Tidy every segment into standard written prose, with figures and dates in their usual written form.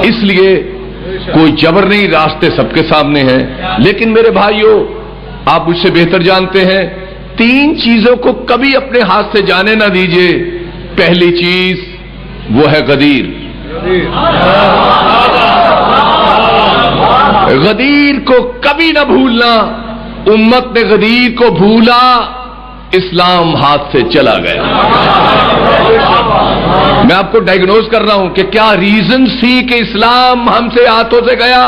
اس لیے کوئی جبر نہیں، راستے سب کے سامنے ہیں. لیکن میرے بھائیوں، آپ مجھ سے بہتر جانتے ہیں، 3 چیزوں کو کبھی اپنے ہاتھ سے جانے نہ دیجیے. پہلی چیز وہ ہے غدیر. غدیر کو کبھی نہ بھولنا. امت نے غدیر کو بھولا، اسلام ہاتھ سے چلا گیا. میں آپ کو ڈائگنوز کر رہا ہوں کہ کیا ریزن تھی کہ اسلام ہم سے ہاتھوں سے گیا.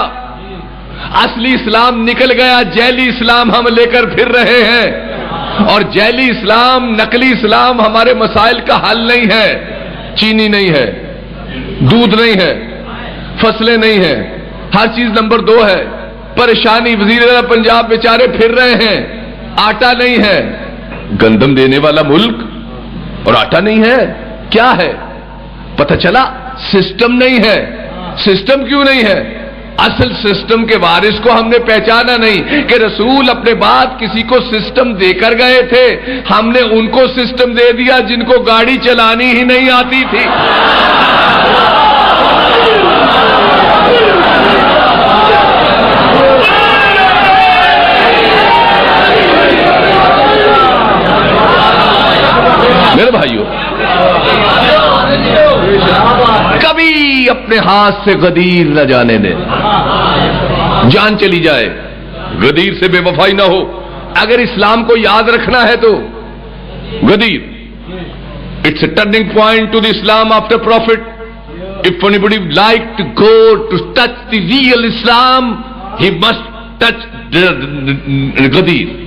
اصلی اسلام نکل گیا، جعلی اسلام ہم لے کر پھر رہے ہیں. اور جعلی اسلام، نقلی اسلام ہمارے مسائل کا حل نہیں ہے. چینی نہیں ہے، دودھ نہیں ہے، فصلیں نہیں ہیں، ہر چیز نمبر 2 ہے. پریشانی، وزیر اعظم پنجاب بیچارے پھر رہے ہیں، آٹا نہیں ہے. گندم دینے والا ملک اور آٹا نہیں ہے، کیا ہے؟ پتہ چلا سسٹم نہیں ہے. سسٹم کیوں نہیں ہے؟ اصل سسٹم کے وارث کو ہم نے پہچانا نہیں کہ رسول اپنے بعد کسی کو سسٹم دے کر گئے تھے. ہم نے ان کو سسٹم دے دیا جن کو گاڑی چلانی ہی نہیں آتی تھی. میرے بھائیوں، کبھی اپنے ہاتھ سے غدیر نہ جانے دیں. جان چلی جائے، غدیر سے بے وفائی نہ ہو. اگر اسلام کو یاد رکھنا ہے تو غدیر، it's a turning point to the Islam after prophet. If anybody like to go to touch the real Islam, he must touch the غدیر.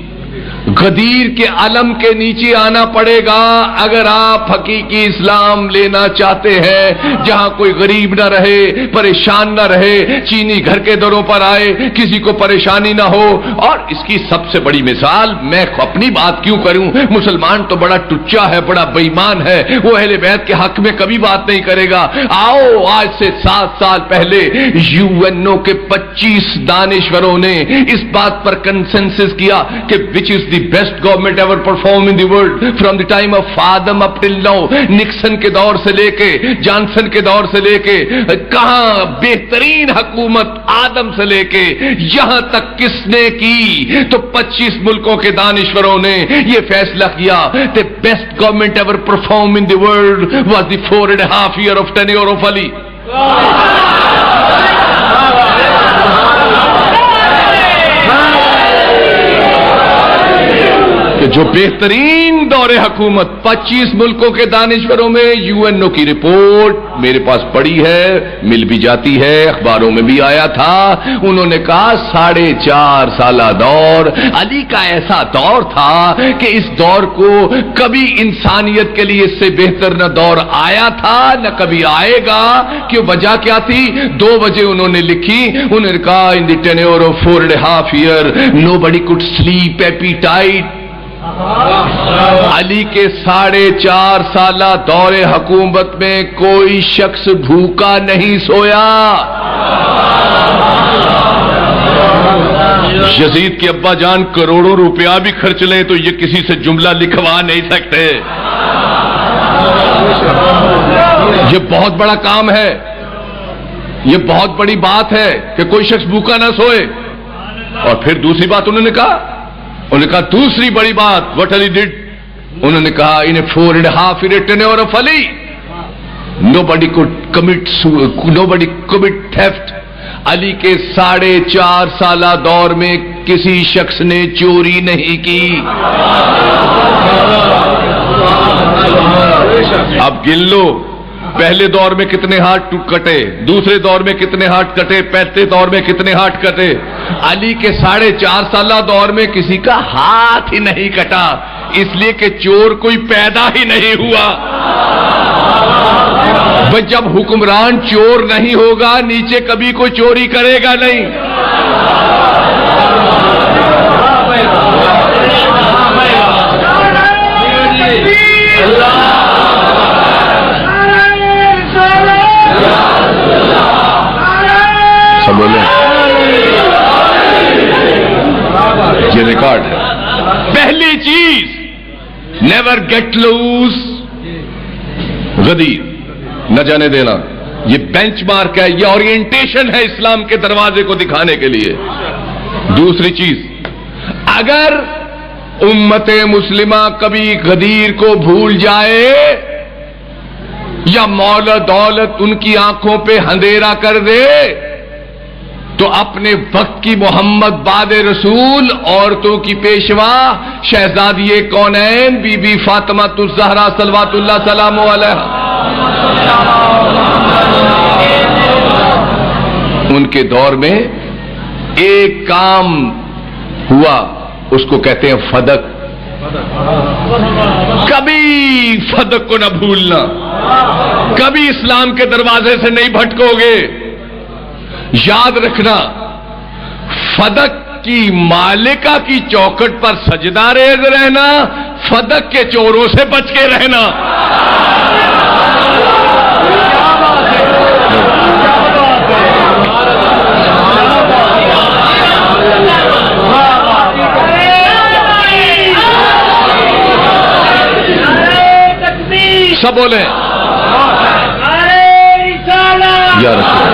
غدیر کے علم کے نیچے آنا پڑے گا اگر آپ حقیقی اسلام لینا چاہتے ہیں، جہاں کوئی غریب نہ رہے، پریشان نہ رہے، چینی گھر کے دروں پر آئے، کسی کو پریشانی نہ ہو. اور اس کی سب سے بڑی مثال، میں اپنی بات کیوں کروں، مسلمان تو بڑا ٹچا ہے، بڑا بے ایمان ہے، وہ اہل بیت کے حق میں کبھی بات نہیں کرے گا. آؤ، آج سے 7 سال پہلے UNO کے 25 دانشوروں نے اس بات پر کنسنسس کیا کہ which is the best government ever performed in the world from the time of Adam up till now. Nixon کے دور سے لے کے جانسن کے دور سے لے کے کہاں بہترین حکومت آدم سے لے کے یہاں تک کس نے کی؟ تو 25 ملکوں کے دانشوروں نے یہ فیصلہ کیا کہ best government ever performed in the world was the 4.5 year of tenure of Ali. کہ جو بہترین دور حکومت 25 ملکوں کے دانشوروں میں، UNO کی رپورٹ میرے پاس پڑی ہے، مل بھی جاتی ہے، اخباروں میں بھی آیا تھا. انہوں نے کہا 4.5 سالہ دور علی کا ایسا دور تھا کہ اس دور کو کبھی انسانیت کے لیے اس سے بہتر نہ دور آیا تھا نہ کبھی آئے گا. کہ وجہ کیا تھی؟ 2 وجہ انہوں نے لکھی. انہوں نے کہا in the tenure of 4.5 year nobody could sleep appetite. علی کے 4.5 سالہ دور حکومت میں کوئی شخص بھوکا نہیں سویا. یزید کے ابا جان کروڑوں روپیہ بھی خرچ لیں تو یہ کسی سے جملہ لکھوا نہیں سکتے. یہ بہت بڑا کام ہے، یہ بہت بڑی بات ہے کہ کوئی شخص بھوکا نہ سوئے. اور پھر دوسری بات انہوں نے کہا دوسری بڑی بات what Ali did، انہوں نے کہا in a 4.5 year tenure of Ali nobody could commit theft. علی کے 4.5 سالہ دور میں کسی شخص نے چوری نہیں کی. اب گن لو، پہلے دور میں کتنے ہاتھ کٹے، دوسرے دور میں کتنے ہاتھ کٹے، پہلے دور میں کتنے ہاتھ کٹے. علی کے 4.5 سالہ دور میں کسی کا ہاتھ ہی نہیں کٹا، اس لیے کہ چور کوئی پیدا ہی نہیں ہوا. جب حکمران چور نہیں ہوگا نیچے کبھی کوئی چوری کرے گا نہیں. بولے یہ ریکارڈ ہے. پہلی چیز نیور گیٹ لوز، غدیر نہ جانے دینا. یہ بینچ مارک ہے، یہ اورینٹیشن ہے اسلام کے دروازے کو دکھانے کے لیے۔ دوسری چیز، اگر امت مسلمہ کبھی غدیر کو بھول جائے یا مول دولت ان کی آنکھوں پہ اندھیرا کر دے تو اپنے وقت کی محمد بعد رسول عورتوں کی پیشوا شہزادی کونین بی بی فاطمہ الزہرا صلوات اللہ سلام علیہا، ان کے دور میں ایک کام ہوا، اس کو کہتے ہیں فدق۔ کبھی فدق کو نہ بھولنا، کبھی اسلام کے دروازے سے نہیں بھٹکو گے۔ یاد رکھنا، فدق کی مالکہ کی چوکھٹ پر سجدہ ریز رہنا، فدق کے چوروں سے بچ کے رہنا۔ سب بولیں یا رسول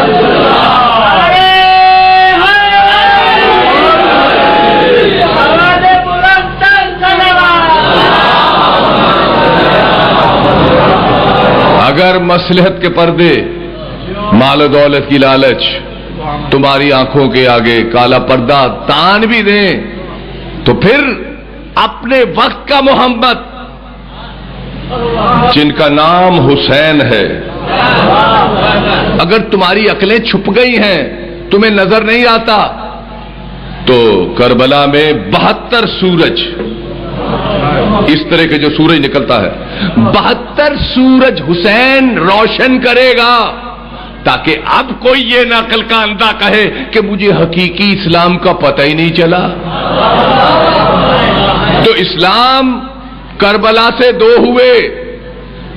اگر مصلحت کے پردے، مال و دولت کی لالچ تمہاری آنکھوں کے آگے کالا پردہ تان بھی دیں تو پھر اپنے وقت کا محمد جن کا نام حسین ہے، اگر تمہاری عقلیں چھپ گئی ہیں، تمہیں نظر نہیں آتا، تو کربلا میں 72 سورج، اس طرح کے جو سورج نکلتا ہے، 72 سورج حسین روشن کرے گا، تاکہ اب کوئی یہ نہ عقل کا اندھا کہے کہ مجھے حقیقی اسلام کا پتہ ہی نہیں چلا۔ تو اسلام کربلا سے دو ہوئے،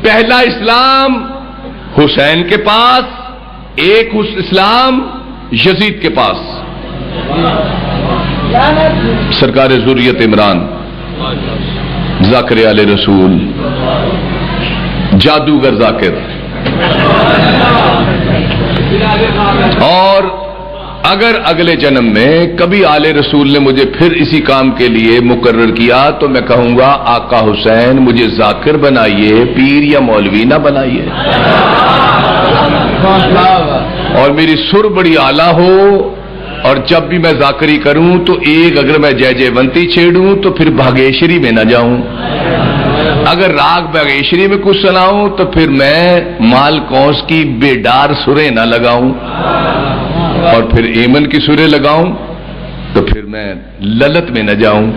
پہلا اسلام حسین کے پاس، ایک اسلام یزید کے پاس۔ سرکار ذریت عمران، ذاکر آل رسول، جادوگر ذاکر، اور اگر اگلے جنم میں کبھی آل رسول نے مجھے پھر اسی کام کے لیے مقرر کیا تو میں کہوں گا آقا حسین مجھے ذاکر بنائیے، پیر یا مولوی نہ بنائیے، اور میری سر بڑی اعلیٰ ہو، اور جب بھی میں ذاکری کروں تو ایک اگر میں جے جے ونتی چھیڑوں تو پھر بھاگیشری میں نہ جاؤں، اگر راگ بھاگیشری میں کچھ سناؤں تو پھر میں مال کوس کی بیڈار سریں نہ لگاؤں، اور پھر ایمن کی سورے لگاؤں تو پھر میں للت میں نہ جاؤں۔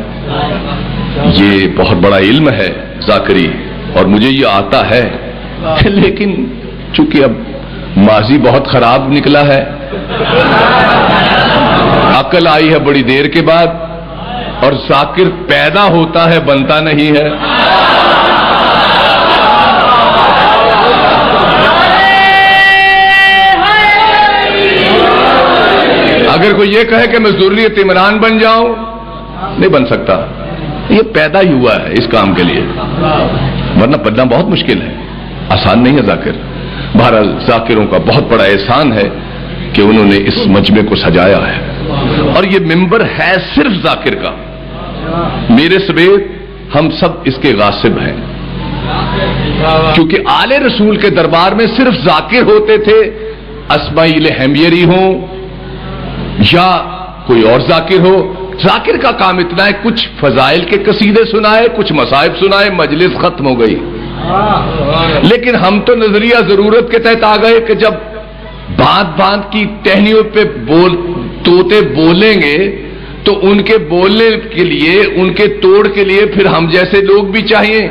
یہ بہت بڑا علم ہے ذاکری، اور مجھے یہ آتا ہے، لیکن چونکہ اب ماضی بہت خراب نکلا ہے، عقل آئی ہے بڑی دیر کے بعد، اور ذاکر پیدا ہوتا ہے بنتا نہیں ہے۔ اگر کوئی یہ کہے کہ میں ذریت عمران بن جاؤں، نہیں بن سکتا، یہ پیدا ہی ہوا ہے اس کام کے لیے، ورنہ بننا بہت مشکل ہے، آسان نہیں ہے ذاکر۔ بہرحال ذاکروں کا بہت بڑا احسان ہے کہ انہوں نے اس مجمع کو سجایا ہے، اور یہ ممبر ہے صرف ذاکر کا، میرے سمیت ہم سب اس کے غاصب ہیں، کیونکہ آل رسول کے دربار میں صرف ذاکر ہوتے تھے، اسماعیل حمیری ہوں یا کوئی اور ذاکر ہو۔ ذاکر کا کام اتنا ہے، کچھ فضائل کے قصیدے سنائے، کچھ مصائب سنائے، مجلس ختم ہو گئی۔ لیکن ہم تو نظریہ ضرورت کے تحت آ گئے کہ جب باندھ باندھ کی ٹہنیوں پہ طوطے بولیں گے تو ان کے بولنے کے لیے، ان کے توڑ کے لیے پھر ہم جیسے لوگ بھی چاہیے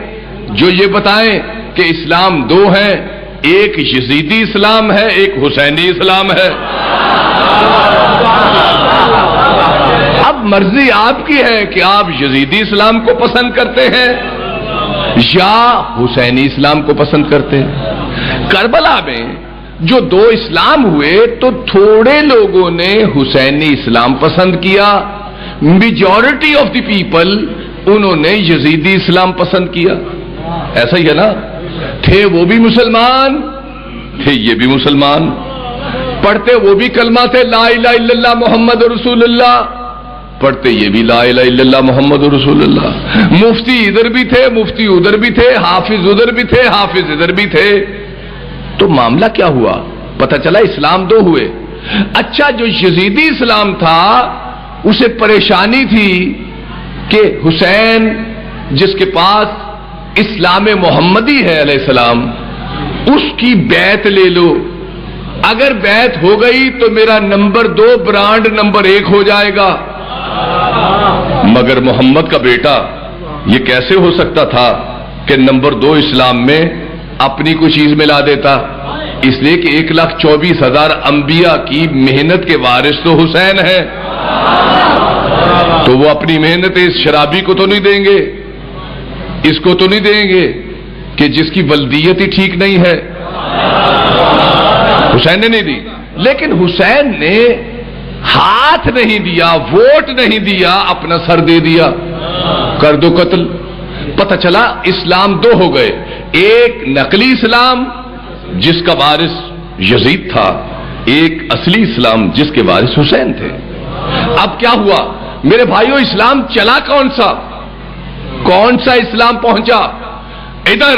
جو یہ بتائیں کہ اسلام دو ہیں، ایک یزیدی اسلام ہے، ایک حسینی اسلام ہے۔ اب مرضی آپ کی ہے کہ آپ یزیدی اسلام کو پسند کرتے ہیں یا حسینی اسلام کو پسند کرتے ہیں۔ کربلا میں جو دو اسلام ہوئے تو تھوڑے لوگوں نے حسینی اسلام پسند کیا، میجورٹی آف دی پیپل انہوں نے یزیدی اسلام پسند کیا، ایسا ہی ہے نا؟ تھے وہ بھی مسلمان تھے یہ بھی مسلمان، پڑھتے وہ بھی کلمہ تھے لا الہ الا اللہ محمد رسول اللہ، پڑھتے یہ بھی لا الہ الا اللہ محمد رسول اللہ، مفتی ادھر بھی تھے مفتی ادھر بھی تھے، حافظ ادھر بھی تھے حافظ ادھر بھی تھے۔ تو معاملہ کیا ہوا؟ پتہ چلا اسلام دو ہوئے۔ اچھا جو یزیدی اسلام تھا اسے پریشانی تھی کہ حسین جس کے پاس اسلام محمدی ہے علیہ السلام، اس کی بیعت لے لو، اگر بیعت ہو گئی تو میرا نمبر 2 برانڈ نمبر 1 ہو جائے گا۔ مگر محمد کا بیٹا یہ کیسے ہو سکتا تھا کہ نمبر 2 اسلام میں اپنی کوئی چیز ملا دیتا؟ اس لیے کہ 1,24,000 انبیاء کی محنت کے وارث تو حسین ہے، تو وہ اپنی محنت اس شرابی کو تو نہیں دیں گے، اس کو تو نہیں دیں گے کہ جس کی ولدیت ہی ٹھیک نہیں ہے۔ حسین نے نہیں دی، لیکن حسین نے ہاتھ نہیں دیا، ووٹ نہیں دیا، اپنا سر دے دیا، کر دو قتل۔ پتہ چلا اسلام 2 ہو گئے، ایک نقلی اسلام جس کا وارث یزید تھا، ایک اصلی اسلام جس کے وارث حسین تھے۔ اب کیا ہوا میرے بھائیوں؟ اسلام چلا کون سا اسلام پہنچا؟ ادھر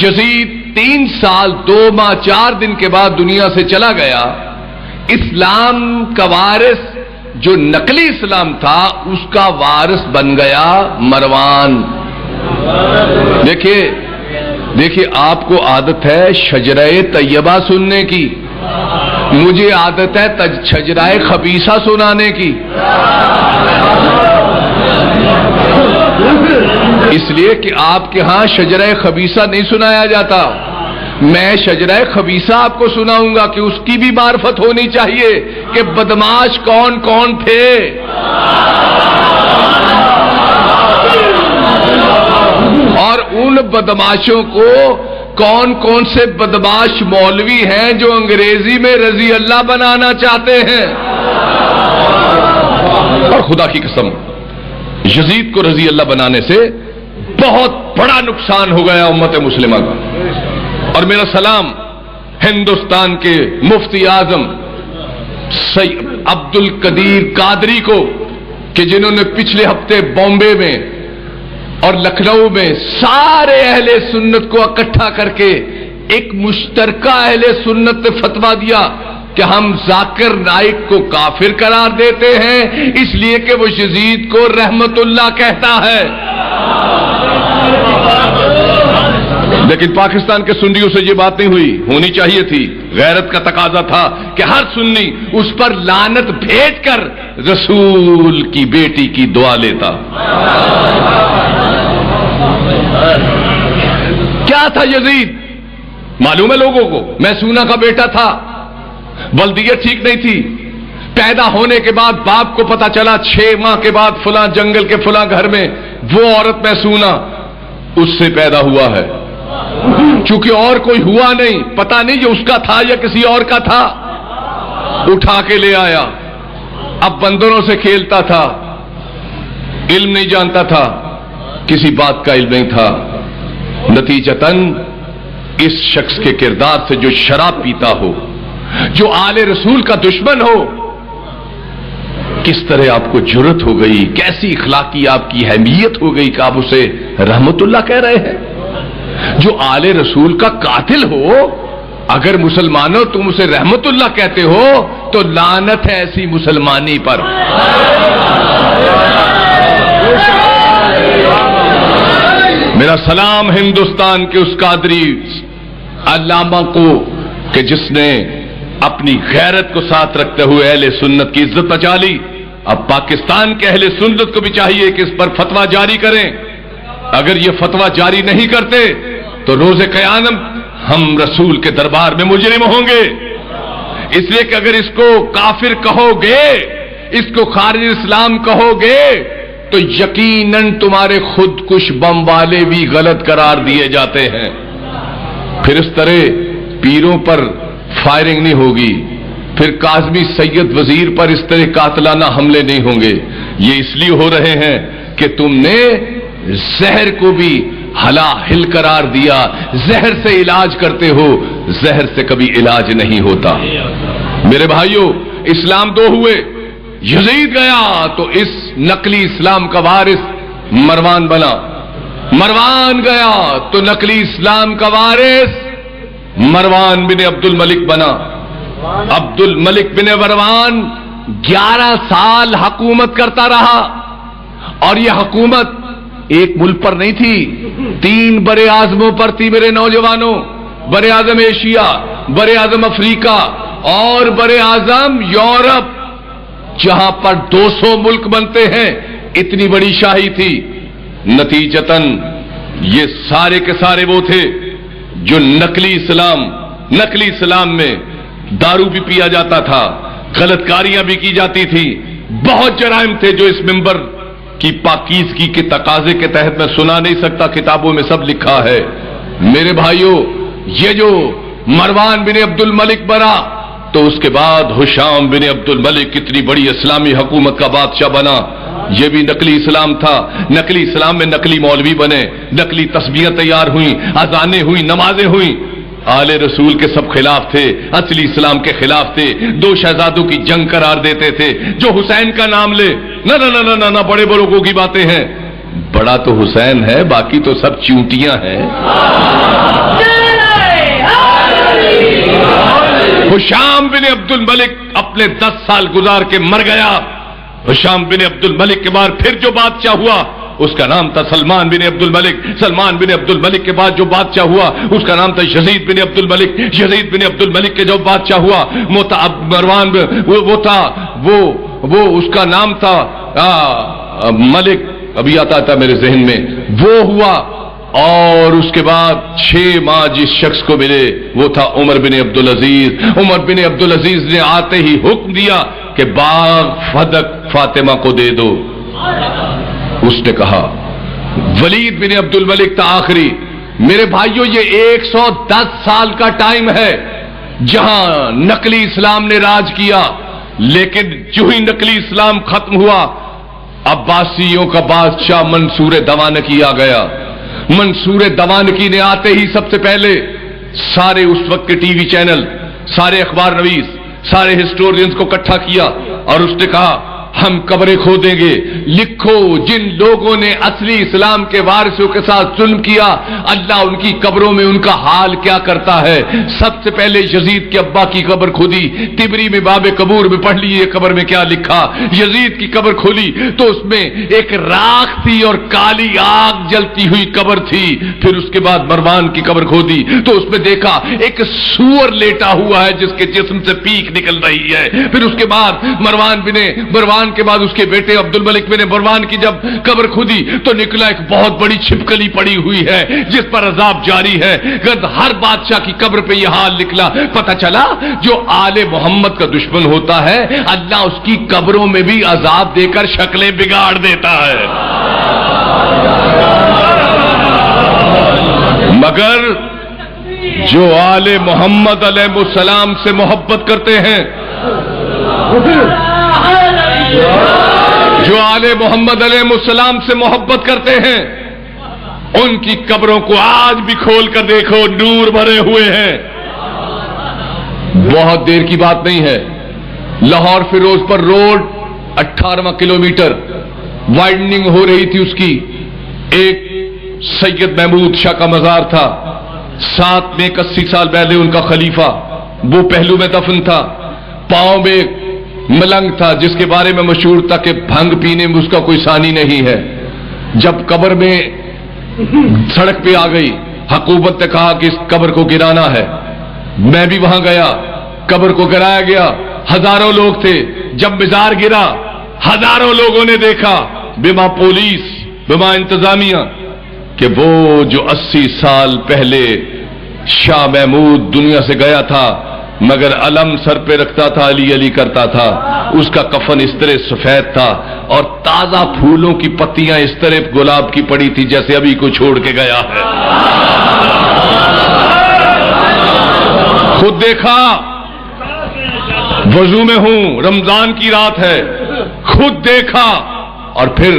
یزید 3 سال 2 ماہ 4 دن کے بعد دنیا سے چلا گیا، اسلام کا وارث جو نقلی اسلام تھا اس کا وارث بن گیا مروان۔ دیکھیے آپ کو عادت ہے شجرہ طیبہ سننے کی، مجھے عادت ہے شجرہ خبیثہ سنانے کی، اس لیے کہ آپ کے ہاں شجرہ خبیثہ نہیں سنایا جاتا، میں شجرہ خبیثہ آپ کو سناؤں گا کہ اس کی بھی معرفت ہونی چاہیے کہ بدماش کون کون تھے۔ اور ان بدماشوں کو کون کون سے بدماش مولوی ہیں جو انگریزی میں رضی اللہ بنانا چاہتے ہیں۔ اور خدا کی قسم یزید کو رضی اللہ بنانے سے بہت بڑا نقصان ہو گیا امت مسلمہ کا۔ اور میرا سلام ہندوستان کے مفتی اعظم سید عبد القدیر قادری کو کہ جنہوں نے پچھلے ہفتے بامبے میں اور لکھنؤ میں سارے اہل سنت کو اکٹھا کر کے ایک مشترکہ اہل سنت نے فتویٰ دیا کہ ہم ذاکر نائک کو کافر قرار دیتے ہیں اس لیے کہ وہ یزید کو رحمت اللہ کہتا ہے۔ لیکن پاکستان کے سنیوں سے یہ بات نہیں ہوئی، ہونی چاہیے تھی، غیرت کا تقاضا تھا کہ ہر سنی اس پر لعنت بھیج کر رسول کی بیٹی کی دعا لیتا۔ کیا تھا یزید معلوم ہے لوگوں کو، میسونہ کا بیٹا تھا، ولدیت ٹھیک نہیں تھی، پیدا ہونے کے بعد باپ کو پتا چلا 6 ماہ کے بعد فلاں جنگل کے فلاں گھر میں وہ عورت میسونہ اس سے پیدا ہوا ہے، چونکہ اور کوئی ہوا نہیں، پتا نہیں یہ اس کا تھا یا کسی اور کا تھا، اٹھا کے لے آیا، اب بندروں سے کھیلتا تھا، علم نہیں جانتا تھا، کسی بات کا علم نہیں تھا، نتیجتاً اس شخص کے کردار سے جو شراب پیتا ہو، جو آل رسول کا دشمن ہو، کس طرح آپ کو جرت ہو گئی، کیسی اخلاقی آپ کی اہمیت ہو گئی کہ آپ اسے رحمت اللہ کہہ رہے ہیں۔ جو آل رسول کا قاتل ہو اگر مسلمانوں تم اسے رحمت اللہ کہتے ہو تو لعنت ہے ایسی مسلمانی پر۔ میرا سلام ہندوستان کے اس قادری علامہ کو کہ جس نے اپنی غیرت کو ساتھ رکھتے ہوئے اہل سنت کی عزت بچا لی۔ اب پاکستان کے اہل سنت کو بھی چاہیے کہ اس پر فتویٰ جاری کریں، اگر یہ فتویٰ جاری نہیں کرتے تو روز قیامت ہم رسول کے دربار میں مجرم ہوں گے، اس لیے کہ اگر اس کو کافر کہو گے، اس کو خارج اسلام کہو گے تو یقیناً تمہارے خود کش بم والے بھی غلط قرار دیے جاتے ہیں، پھر اس طرح پیروں پر فائرنگ نہیں ہوگی، پھر کاظمی سید وزیر پر اس طرح قاتلانہ حملے نہیں ہوں گے۔ یہ اس لیے ہو رہے ہیں کہ تم نے زہر کو بھی ہلا ہل قرار دیا، زہر سے علاج کرتے ہو، زہر سے کبھی علاج نہیں ہوتا۔ میرے بھائیوں، اسلام دو ہوئے، یزید گیا تو اس نقلی اسلام کا وارث مروان بنا، مروان گیا تو نقلی اسلام کا وارث مروان بن عبد الملک بنا۔ عبد الملک بن مروان 11 سال حکومت کرتا رہا، اور یہ حکومت ایک ملک پر نہیں تھی، 3 برے اعظموں پر تھی میرے نوجوانوں، برے اعظم ایشیا، برے اعظم افریقہ اور برے اعظم یورپ، جہاں پر 200 ملک بنتے ہیں، اتنی بڑی شاہی تھی۔ نتیجتاً یہ سارے کے سارے وہ تھے جو نقلی اسلام میں دارو بھی پیا جاتا تھا، غلط کاریاں بھی کی جاتی تھی، بہت جرائم تھے جو اس منبر کی پاکیزگی کے تقاضے کے تحت میں سنا نہیں سکتا، کتابوں میں سب لکھا ہے۔ میرے بھائیوں، یہ جو مروان بن عبد الملک بنا تو اس کے بعد ہشام بن عبد الملک اتنی بڑی اسلامی حکومت کا بادشاہ بنا۔ یہ بھی نقلی اسلام تھا، نقلی اسلام میں نقلی مولوی بنے، نقلی تسبیحیں تیار ہوئیں، اذانیں ہوئیں، نمازیں ہوئیں۔ آل رسول کے سب خلاف تھے، اصلی اسلام کے خلاف تھے، 2 شہزادوں کی جنگ قرار دیتے تھے۔ جو حسین کا نام لے، نہ نہ نہ نہ نہ، بڑے بڑوں کی باتیں ہیں، بڑا تو حسین ہے، باقی تو سب چونٹیاں ہیں۔ ہشام بن عبد الملک اپنے 10 سال گزار کے مر گیا۔ ہشام بن عبد الملک کے بعد پھر جو بادشاہ ہوا اس کا نام تھا سلمان بن عبد الملک۔ سلمان بن عبد الملک کے بعد جو بادشاہ ہوا اس کا نام تھا یزید بن عبد الملک۔ یزید بن عبد الملک کے جو بادشاہ ہوا مروان وہ تھا، وہ اس کا نام تھا ملک، ابھی آتا تھا میرے ذہن میں، وہ ہوا۔ اور اس کے بعد 6 ماہ جس شخص کو ملے وہ تھا عمر بن عبدالعزیز۔ عمر بن عبدالعزیز نے آتے ہی حکم دیا کہ باغ فدق فاطمہ کو دے دو۔ اس نے کہا، ولید بن عبد الملک تھا آخری۔ میرے بھائیوں، یہ 110 سال کا ٹائم ہے جہاں نقلی اسلام نے راج کیا، لیکن جو ہی نقلی اسلام ختم ہوا، عباسیوں کا بادشاہ منصور دوانکی آ گیا۔ منصور دوانکی نے آتے ہی سب سے پہلے سارے اس وقت کے ٹی وی چینل، سارے اخبار نویس، سارے ہسٹورینز کو اکٹھا کیا اور اس نے کہا ہم قبریں کھودیں گے، لکھو جن لوگوں نے اصلی اسلام کے وارثوں کے ساتھ ظلم کیا اللہ ان کی قبروں میں ان کا حال کیا کرتا ہے۔ سب سے پہلے یزید کے ابا کی قبر کھودی، تبری میں باب قبور میں پڑھ لیے قبر میں کیا لکھا۔ یزید کی قبر کھولی تو اس میں ایک راکھ تھی اور کالی آگ جلتی ہوئی قبر تھی۔ پھر اس کے بعد مروان کی قبر کھودی تو اس میں دیکھا ایک سور لیٹا ہوا ہے جس کے جسم سے پیک نکل رہی ہے۔ پھر اس کے بعد مروان کے بعد اس کے بیٹے عبد الملک بن مروان کی جب قبر کھودی تو نکلا ایک بہت بڑی چھپکلی پڑی ہوئی ہے جس پر عذاب جاری ہے۔ ہر بادشاہ کی قبر پہ یہ حال نکلا۔ پتہ چلا جو آل محمد کا دشمن ہوتا ہے اللہ اس کی قبروں میں بھی عذاب دے کر شکلیں بگاڑ دیتا ہے۔ مگر جو آل محمد علیہ السلام سے محبت کرتے ہیں، جو آل محمد علیہ السلام سے محبت کرتے ہیں، ان کی قبروں کو آج بھی کھول کر دیکھو، نور بھرے ہوئے ہیں۔ بہت دیر کی بات نہیں ہے، لاہور فیروز پر روڈ 18واں کلومیٹر وائڈننگ ہو رہی تھی اس کی، ایک سید محمود شاہ کا مزار تھا، ساتھ میں 80 سال پہلے ان کا خلیفہ وہ پہلو میں دفن تھا، پاؤں میں ملنگ تھا جس کے بارے میں مشہور تھا کہ بھنگ پینے میں اس کا کوئی ثانی نہیں ہے۔ جب قبر میں سڑک پہ آ گئی، حکومت نے کہا کہ اس قبر کو گرانا ہے، میں بھی وہاں گیا، قبر کو گرایا گیا، ہزاروں لوگ تھے۔ جب مزار گرا ہزاروں لوگوں نے دیکھا، بما پولیس بما انتظامیہ، کہ وہ جو 80 سال پہلے شاہ محمود دنیا سے گیا تھا مگر علم سر پہ رکھتا تھا، علی علی کرتا تھا، اس کا کفن اس طرح سفید تھا اور تازہ پھولوں کی پتیاں اس طرح گلاب کی پڑی تھی جیسے ابھی کو چھوڑ کے گیا ہے۔ خود دیکھا، وضو میں ہوں، رمضان کی رات ہے، خود دیکھا۔ اور پھر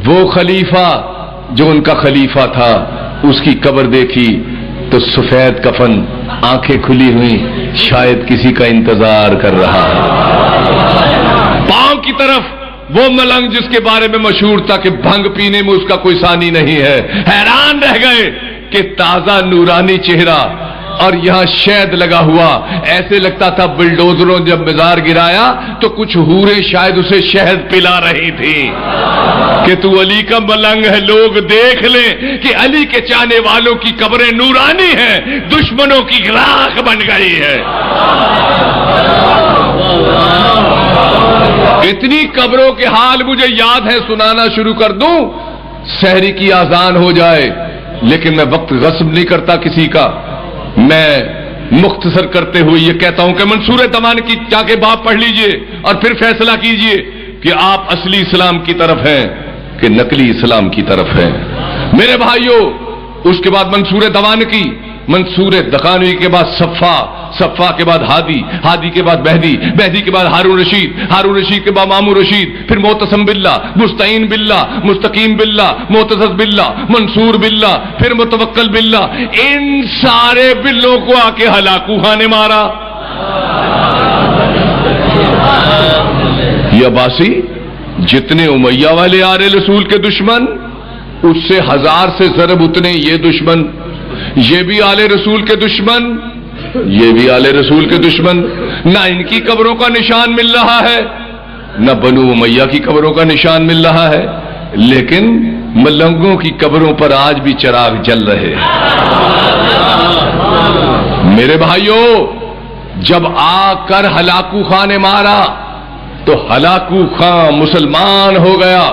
وہ خلیفہ جو ان کا خلیفہ تھا اس کی قبر دیکھی تو سفید کفن، آنکھیں کھلی ہوئی، شاید کسی کا انتظار کر رہا ہے۔ پاؤں کی طرف وہ ملنگ جس کے بارے میں مشہور تھا کہ بھنگ پینے میں اس کا کوئی ثانی نہیں ہے، حیران رہ گئے کہ تازہ نورانی چہرہ اور یہاں شہد لگا ہوا، ایسے لگتا تھا بلڈوزروں جب مزار گرایا تو کچھ حوریں شاید اسے شہد پلا رہی تھی کہ تو علی کا ملنگ ہے، لوگ دیکھ لیں کہ علی کے چاہنے والوں کی قبریں نورانی ہیں، دشمنوں کی راکھ بن گئی ہے۔ اتنی قبروں کے حال مجھے یاد ہے، سنانا شروع کر دوں سحری کی آذان ہو جائے، لیکن میں وقت غصب نہیں کرتا کسی کا، میں مختصر کرتے ہوئے یہ کہتا ہوں کہ منصور دمان کی جا کے باب پڑھ لیجئے اور پھر فیصلہ کیجئے کہ آپ اصلی اسلام کی طرف ہیں کہ نقلی اسلام کی طرف ہیں۔ میرے بھائیوں، اس کے بعد منصور دوان کی، منصور دقانوی کے بعد صفا کے بعد ہادی کے بعد مہدی کے بعد ہارون رشید کے بعد مامون رشید، پھر معتصم باللہ، مستعین باللہ، مستقیم باللہ، معتزز باللہ، منصور باللہ، پھر متوکل باللہ۔ ان سارے بلوں کو آ کے ہلاکو خان نے مارا۔ یہ عباسی جتنے امیہ والے آل رسول کے دشمن، اس سے 1000 سے ضرب اتنے یہ دشمن، یہ بھی آل رسول کے دشمن، یہ بھی آل رسول کے دشمن۔ نہ ان کی قبروں کا نشان مل رہا ہے، نہ بنو امیہ کی قبروں کا نشان مل رہا ہے، لیکن ملنگوں کی قبروں پر آج بھی چراغ جل رہے ہیں۔ میرے بھائیوں، جب آ کر ہلاکو خان نے مارا تو ہلاکو خان مسلمان ہو گیا۔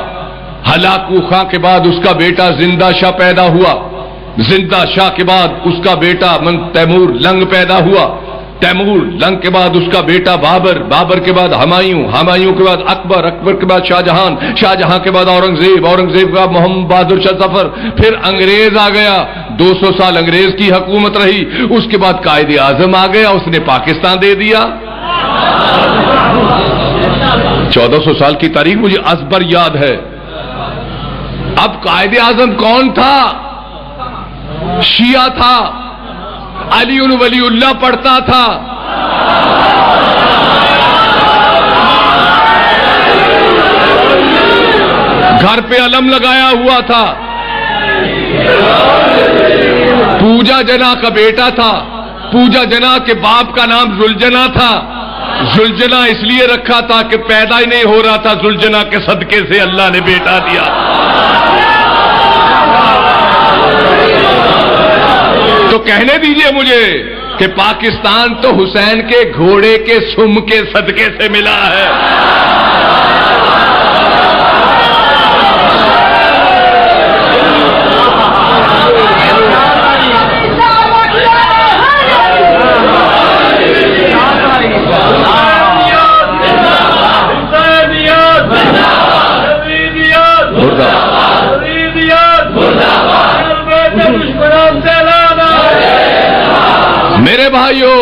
ہلاکو خان کے بعد اس کا بیٹا زندہ شاہ پیدا ہوا، زندہ شاہ کے بعد اس کا بیٹا تیمور لنگ پیدا ہوا، تیمور لنگ کے بعد اس کا بیٹا بابر کے بعد ہمایوں کے بعد اکبر کے بعد شاہ جہاں کے بعد اورنگزیب کے بعد محمد بہادر شاہ ظفر، پھر انگریز آ گیا، 200 سال انگریز کی حکومت رہی، اس کے بعد قائد اعظم آ گیا، اس نے پاکستان دے دیا۔ 1400 سال کی تاریخ مجھے ازبر یاد ہے۔ اب قائد اعظم کون تھا؟ شیعہ تھا، علی ولی اللہ پڑھتا تھا۔ گھر پہ علم لگایا ہوا تھا۔ پوجا جنا کا بیٹا تھا، پوجا جنا کے باپ کا نام زلجنا تھا۔ زلجنا اس لیے رکھا تھا کہ پیدا ہی نہیں ہو رہا تھا، زلجنا کے صدقے سے اللہ نے بیٹا دیا۔ تو کہنے دیجئے مجھے کہ پاکستان تو حسین کے گھوڑے کے سم کے صدقے سے ملا ہے۔ میرے بھائیوں،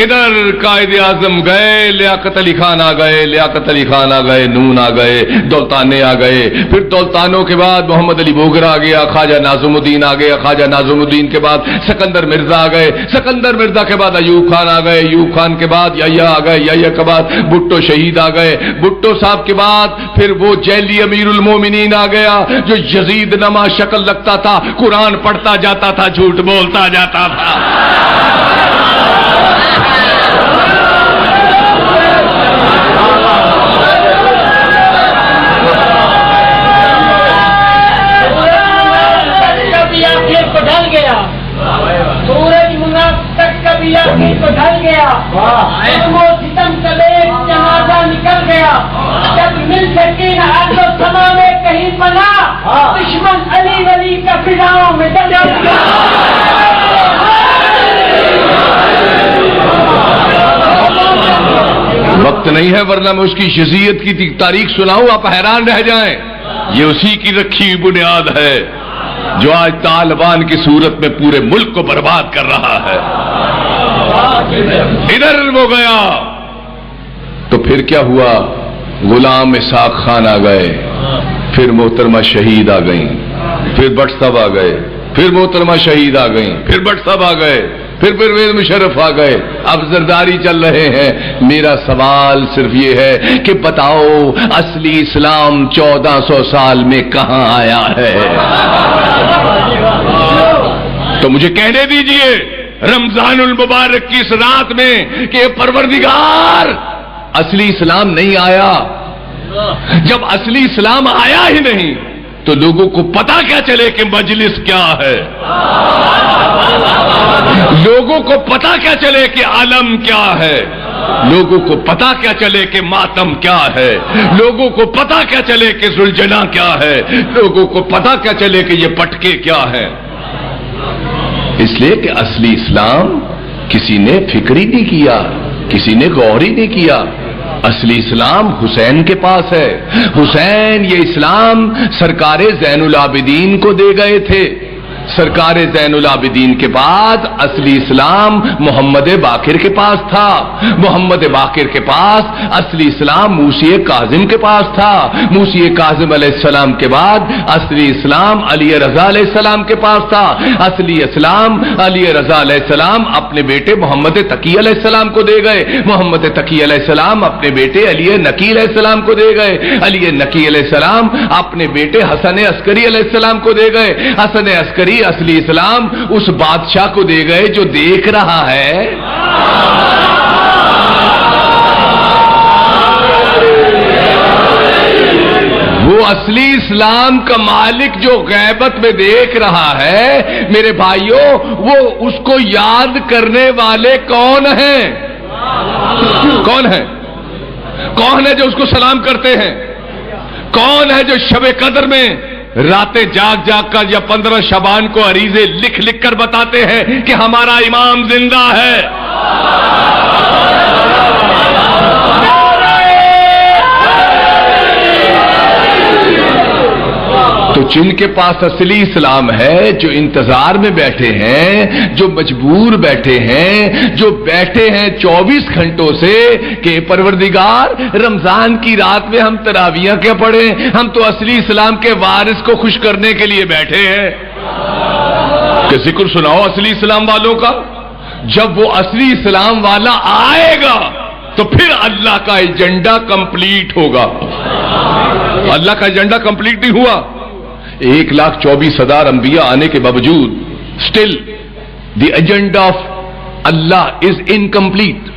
ادھر قائد اعظم گئے، لیاقت علی خان آ گئے، نون آ گئے، دولتانے آ گئے، پھر دولتانوں کے بعد محمد علی بوگر آ گیا، خواجہ ناظم الدین آ گیا، خواجہ ناظم الدین کے بعد سکندر مرزا آ گئے، سکندر مرزا کے بعد ایوب خان آ گئے، ایوب خان کے بعد یحییٰ آ گئے، یحییٰ کے بعد بھٹو شہید آ گئے، بھٹو صاحب کے بعد پھر وہ جیلی امیر المومنین آ گیا جو یزید نما شکل لگتا تھا، قرآن پڑھتا جاتا تھا، جھوٹ بولتا جاتا تھا۔ سورج منافق کا بھی آخر کو ڈھل گیا، وہ ستم کا ایک جنازہ نکل گیا، جب مل سکے نہ آج و سما میں کہیں بنا، دشمن علی ولی کا فضاؤں میں ڈل گیا۔ وقت نہیں ہے ورنہ میں اس کی شخصیت کی تاریخ سناؤں، آپ حیران رہ جائیں۔ یہ اسی کی رکھی بنیاد ہے جو آج طالبان کی صورت میں پورے ملک کو برباد کر رہا ہے۔ ادھر وہ گیا تو پھر کیا ہوا؟ غلام اسحاق خان آ گئے، پھر محترمہ شہید آ گئیں، پھر بٹ صاحب آ گئے، پھر محترمہ شہید آ گئیں، پھر بٹ صاحب آ گئے، پھر پرویز مشرف آ گئے، اب زرداری چل رہے ہیں۔ میرا سوال صرف یہ ہے کہ بتاؤ اصلی اسلام 1400 سال میں کہاں آیا ہے؟ تو مجھے کہنے دیجئے رمضان المبارک کی اس رات میں کہ پروردگار اصلی اسلام نہیں آیا۔ جب اصلی اسلام آیا ہی نہیں تو لوگوں کو پتا کیا چلے کہ مجلس کیا ہے؟ لوگوں کو پتا کیا چلے کہ عالم کیا ہے؟ لوگوں کو پتا کیا چلے کہ ماتم کیا ہے؟ لوگوں کو پتا کیا چلے کہ ذوالجناح کیا ہے؟ لوگوں کو پتا کیا چلے کہ یہ پٹکے کیا ہے؟ اس لیے کہ اصلی اسلام کسی نے فکر ہی نہیں کیا، کسی نے غور ہی نہیں کیا۔ اصلی اسلام حسین کے پاس ہے۔ حسین یہ اسلام سرکار زین العابدین کو دے گئے تھے۔ سرکار زین العابدین کے بعد اصلی اسلام محمد باقر کے پاس تھا۔ محمد باقر کے پاس اصلی اسلام موسی کاظم کے پاس تھا۔ موسی کاظم علیہ السلام کے بعد اصلی اسلام علی رضا علیہ السلام کے پاس تھا۔ اصلی اسلام علی رضا علیہ السلام اپنے بیٹے محمد تقی علیہ السلام کو دے گئے۔ محمد تقی علیہ السلام اپنے بیٹے علی نقی علیہ السلام کو دے گئے۔ علی نقی علیہ السلام اپنے بیٹے حسن عسکری علیہ السلام کو دے گئے۔ حسن عسکری اصلی اسلام اس بادشاہ کو دے گئے جو دیکھ رہا ہے۔ وہ اصلی اسلام کا مالک جو غیبت میں دیکھ رہا ہے، میرے بھائیوں، وہ اس کو یاد کرنے والے کون ہیں؟ کون ہیں؟ کون ہے جو اس کو سلام کرتے ہیں؟ کون ہے جو شب قدر میں راتیں جاگ جاگ کر یا 15 شعبان کو عریضے لکھ لکھ کر بتاتے ہیں کہ ہمارا امام زندہ ہے؟ تو جن کے پاس اصلی اسلام ہے، جو انتظار میں بیٹھے ہیں، جو مجبور بیٹھے ہیں، جو بیٹھے ہیں 24 گھنٹوں سے کہ پروردگار رمضان کی رات میں ہم تراویحاں کیا پڑھیں، ہم تو اصلی اسلام کے وارث کو خوش کرنے کے لیے بیٹھے ہیں کہ ذکر سناؤ اصلی اسلام والوں کا۔ جب وہ اصلی اسلام والا آئے گا تو پھر اللہ کا ایجنڈا کمپلیٹ ہوگا۔ اللہ کا ایجنڈا کمپلیٹ نہیں ہوا۔ 1,24,000 انبیاء آنے کے باوجود still the agenda of Allah is incomplete,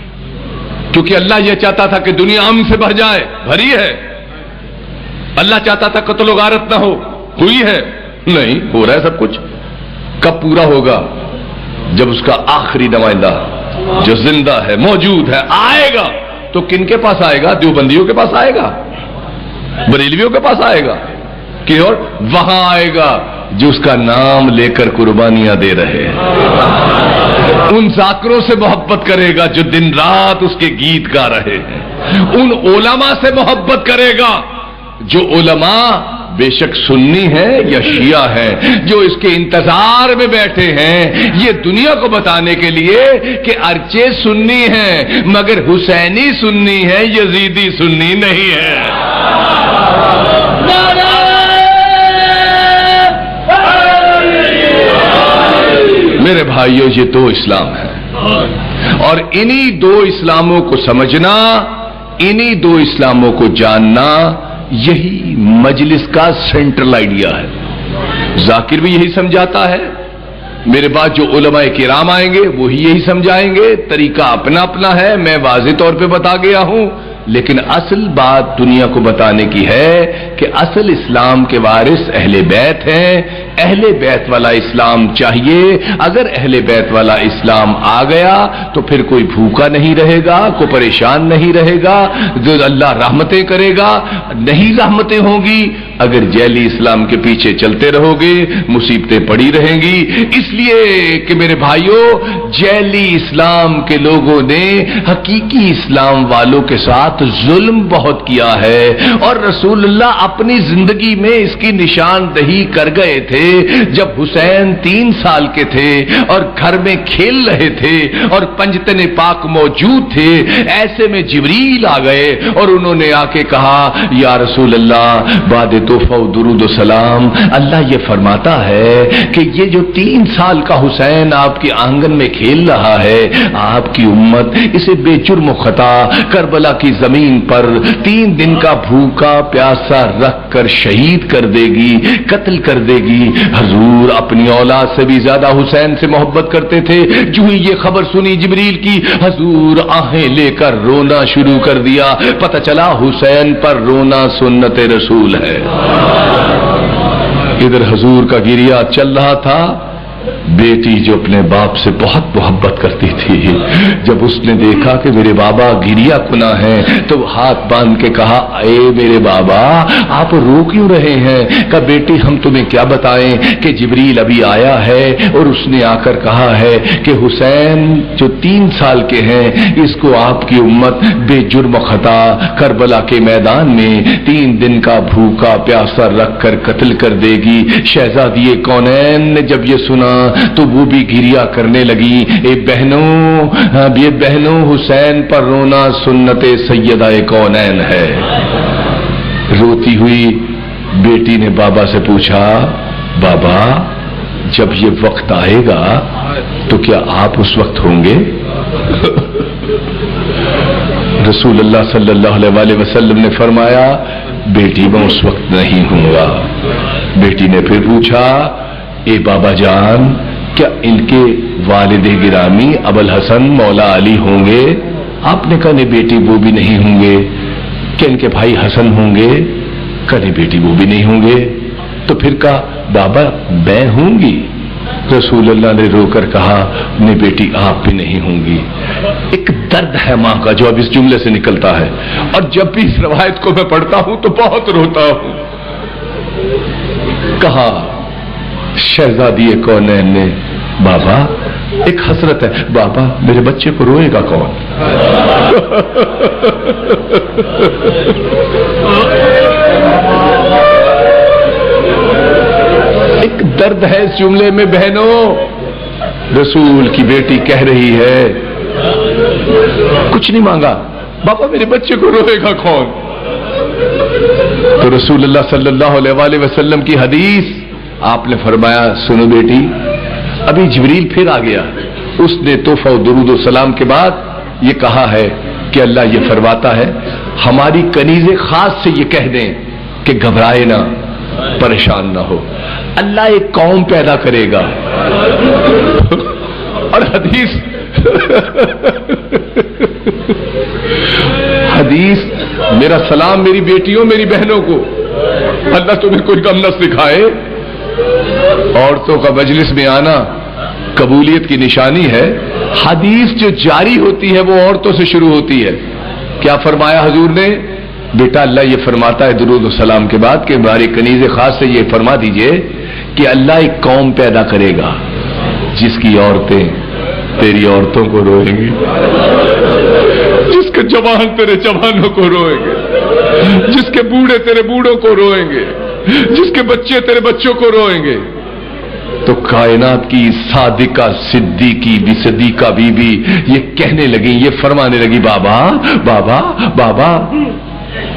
کیونکہ اللہ یہ چاہتا تھا کہ دنیا امن سے بھر جائے، بھری ہے۔ اللہ چاہتا تھا قتل و غارت نہ ہو، ہوئی ہے؟ نہیں، ہو رہا ہے سب کچھ۔ کب پورا ہوگا؟ جب اس کا آخری نمائندہ جو زندہ ہے، موجود ہے، آئے گا۔ تو کن کے پاس آئے گا؟ دیوبندیوں کے پاس آئے گا، بریلویوں کے پاس آئے گا، کہ اور وہاں آئے گا جو اس کا نام لے کر قربانیاں دے رہے ہیں۔ ان ذاکروں سے محبت کرے گا جو دن رات اس کے گیت گا رہے ہیں۔ ان علماء سے محبت کرے گا جو علماء بے شک سنی ہے یا شیعہ ہے، جو اس کے انتظار میں بیٹھے ہیں یہ دنیا کو بتانے کے لیے کہ ارچے سنی ہیں مگر حسینی سنی ہے، یزیدی سنی نہیں ہے۔ میرے بھائیوں، یہ دو اسلام ہیں، اور انہی دو اسلاموں کو سمجھنا، انہی دو اسلاموں کو جاننا، یہی مجلس کا سینٹرل آئیڈیا ہے۔ ذاکر بھی یہی سمجھاتا ہے، میرے بعد جو علماء کرام آئیں گے وہی یہی سمجھائیں گے۔ طریقہ اپنا اپنا ہے، میں واضح طور پہ بتا گیا ہوں، لیکن اصل بات دنیا کو بتانے کی ہے کہ اصل اسلام کے وارث اہل بیت ہیں۔ اہل بیت والا اسلام چاہیے۔ اگر اہل بیت والا اسلام آ گیا تو پھر کوئی بھوکا نہیں رہے گا، کوئی پریشان نہیں رہے گا، جو اللہ رحمتیں کرے گا نہیں رحمتیں ہوں گی۔ اگر جیلی اسلام کے پیچھے چلتے رہو گے مصیبتیں پڑی رہیں گی۔ اس لیے کہ میرے بھائیوں، جیلی اسلام کے لوگوں نے حقیقی اسلام والوں کے ساتھ ساتھ ظلم بہت کیا ہے، اور رسول اللہ اپنی زندگی میں اس کی نشاندہی کر گئے تھے جب حسین 3 سال کے تھے اور گھر میں کھیل رہے تھے اور پنجتن پاک موجود تھے، ایسے میں جبریل آ گئے اور انہوں نے آ کے کہا یا رسول اللہ بعد تحفہ و درود و سلام، اللہ یہ فرماتا ہے کہ یہ جو 3 سال کا حسین آپ کے آنگن میں کھیل رہا ہے، آپ کی امت اسے بے جرم و خطا کربلا کی زمین پر 3 دن کا بھوکا پیاسا رکھ کر شہید کر دے گی، قتل کر دے گی۔ حضور اپنی اولاد سے بھی زیادہ حسین سے محبت کرتے تھے۔ جو ہی یہ خبر سنی جبریل کی، حضور آہیں لے کر رونا شروع کر دیا۔ پتہ چلا حسین پر رونا سنت رسول ہے۔ ادھر حضور کا گریہ چل رہا تھا، بیٹی جو اپنے باپ سے بہت محبت کرتی تھی، جب اس نے دیکھا کہ میرے بابا گریہ کنا ہیں تو ہاتھ باندھ کے کہا اے میرے بابا آپ رو کیوں رہے ہیں؟ کہا بیٹی ہم تمہیں کیا بتائیں کہ جبریل ابھی آیا ہے اور اس نے آ کر کہا ہے کہ حسین جو 3 سال کے ہیں اس کو آپ کی امت بے جرم و خطا کربلا کے میدان میں 3 دن کا بھوکا پیاسا رکھ کر قتل کر دے گی۔ شہزادی کونین نے جب یہ سنا تو وہ بھی گریہ کرنے لگی۔ اے بہنوں، یہ بہنوں حسین پر رونا سنت سیدہ کونین ہے۔ روتی ہوئی بیٹی نے بابا سے پوچھا بابا جب یہ وقت آئے گا تو کیا آپ اس وقت ہوں گے؟ رسول اللہ صلی اللہ علیہ وسلم نے فرمایا بیٹی میں اس وقت نہیں ہوں گا۔ بیٹی نے پھر پوچھا اے بابا جان کیا ان کے والد گرامی ابوالحسن مولا علی ہوں گے؟ آپ نے کہا نہیں بیٹی وہ بھی نہیں ہوں گے۔ کیا ان کے بھائی حسن ہوں گے؟ کہا نہیں بیٹی وہ بھی نہیں ہوں گے۔ تو پھر کہا بابا میں ہوں گی؟ رسول اللہ نے رو کر کہا نہیں بیٹی آپ بھی نہیں ہوں گی۔ ایک درد ہے ماں کا جو اب اس جملے سے نکلتا ہے، اور جب بھی اس روایت کو میں پڑھتا ہوں تو بہت روتا ہوں۔ کہا شہزادی کونین نے بابا ایک حسرت ہے، بابا میرے بچے کو روئے گا کون؟ ایک درد ہے اس جملے میں بہنوں۔ رسول کی بیٹی کہہ رہی ہے کچھ نہیں مانگا، بابا میرے بچے کو روئے گا کون؟ تو رسول اللہ صلی اللہ علیہ وسلم کی حدیث آپ نے فرمایا سنو بیٹی ابھی جبریل پھر آ گیا، اس نے تحفہ و درود و سلام کے بعد یہ کہا ہے کہ اللہ یہ فرماتا ہے ہماری کنیز خاص سے یہ کہہ دیں کہ گھبرائے نہ، پریشان نہ ہو، اللہ ایک قوم پیدا کرے گا۔ اور حدیث میرا سلام میری بیٹیوں میری بہنوں کو، اللہ تمہیں کوئی کم نہ سکھائے۔ عورتوں کا مجلس میں آنا قبولیت کی نشانی ہے۔ حدیث جو جاری ہوتی ہے وہ عورتوں سے شروع ہوتی ہے۔ کیا فرمایا حضور نے؟ بیٹا اللہ یہ فرماتا ہے درود و سلام کے بعد کہ ہماری کنیز خاص سے یہ فرما دیجئے کہ اللہ ایک قوم پیدا کرے گا جس کی عورتیں تیری عورتوں کو روئیں گی، جس کے جوان تیرے جوانوں کو روئیں گے، جس کے بوڑھے تیرے بوڑھوں کو روئیں گے، جس کے بچے تیرے بچوں کو روئیں گے۔ تو کائنات کی صادقہ صدیقی بی صدیقہ بی بی یہ کہنے لگی، یہ فرمانے لگی بابا بابا بابا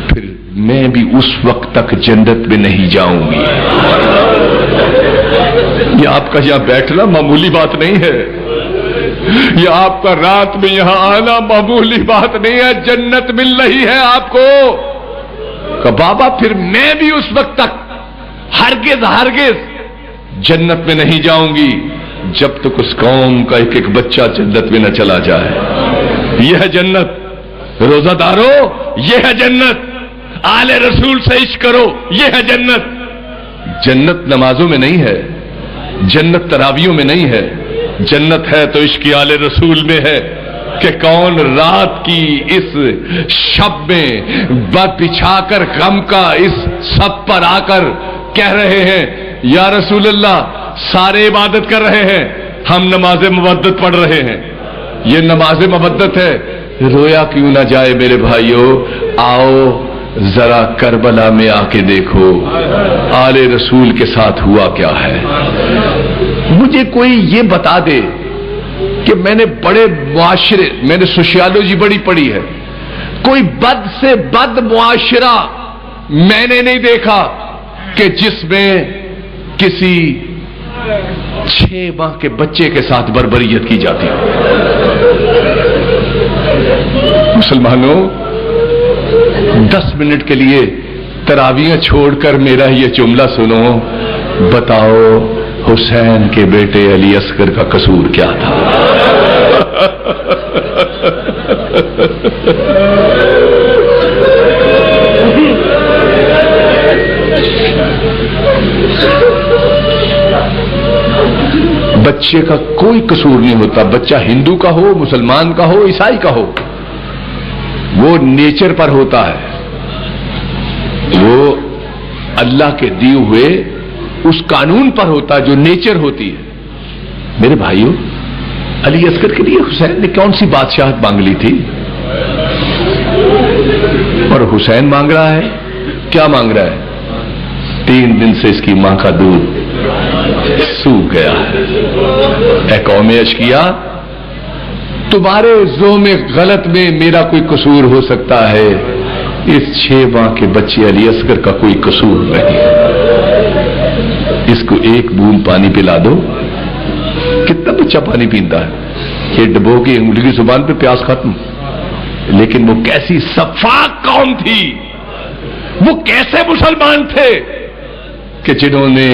پھر میں بھی اس وقت تک جنت میں نہیں جاؤں گی۔ یہ آپ کا یہاں بیٹھنا معمولی بات نہیں ہے، یہ آپ کا رات میں یہاں آنا معمولی بات نہیں ہے، جنت مل رہی ہے آپ کو۔ کہ بابا پھر میں بھی اس وقت تک ہرگز ہرگز جنت میں نہیں جاؤں گی جب تک اس قوم کا ایک ایک بچہ جنت میں نہ چلا جائے۔ یہ ہے جنت، روزہ دارو یہ ہے جنت، آل رسول سے عشق کرو یہ ہے جنت۔ جنت نمازوں میں نہیں ہے، جنت تراویحوں میں نہیں ہے، جنت ہے تو عشق آل رسول میں ہے۔ کہ کون رات کی اس شب میں بچھا کر غم کا اس سب پر آ کر کہہ رہے ہیں یا رسول اللہ سارے عبادت کر رہے ہیں، ہم نماز مودت پڑھ رہے ہیں، یہ نماز مودت ہے. رویا کیوں نہ جائے میرے بھائیوں؟ آؤ ذرا کربلا میں آ کے دیکھو آل رسول کے ساتھ ہوا کیا ہے. مجھے کوئی یہ بتا دے کہ میں نے بڑے معاشرے، میں نے سوشیالوجی بڑی پڑھی ہے، کوئی بد سے بد معاشرہ میں نے نہیں دیکھا کہ جس میں کسی 6 ماہ کے بچے کے ساتھ بربریت کی جاتی ہے. مسلمانوں 10 منٹ کے لیے تراویاں چھوڑ کر میرا یہ جملہ سنو. بتاؤ حسین کے بیٹے علی اصغر کا قصور کیا تھا؟ بچے کا کوئی قصور نہیں ہوتا، بچہ ہندو کا ہو، مسلمان کا ہو، عیسائی کا ہو، وہ نیچر پر ہوتا ہے، وہ اللہ کے دیے ہوئے اس قانون پر ہوتا ہے جو نیچر ہوتی ہے. میرے بھائیوں، علی اصغر کے لیے حسین نے کون سی بادشاہت مانگ لی تھی؟ اور حسین مانگ رہا ہے، کیا مانگ رہا ہے؟ 3 دن سے اس کی ماں کا دودھ سوکھ گیا ہے. اے قوم اشقیا، تمہارے ذوق میں غلط میں میرا کوئی قصور ہو سکتا ہے، اس 6 ماہ کے بچے علی اصغر کا کوئی قصور نہیں. اس کو ایک بوند پانی پلا دو، کتنا بچہ پانی پیتا ہے؟ یہ ڈبو کی انگلی کی زبان پہ پیاس ختم. لیکن وہ کیسی صفاق قوم تھی، وہ کیسے مسلمان تھے کہ جنہوں نے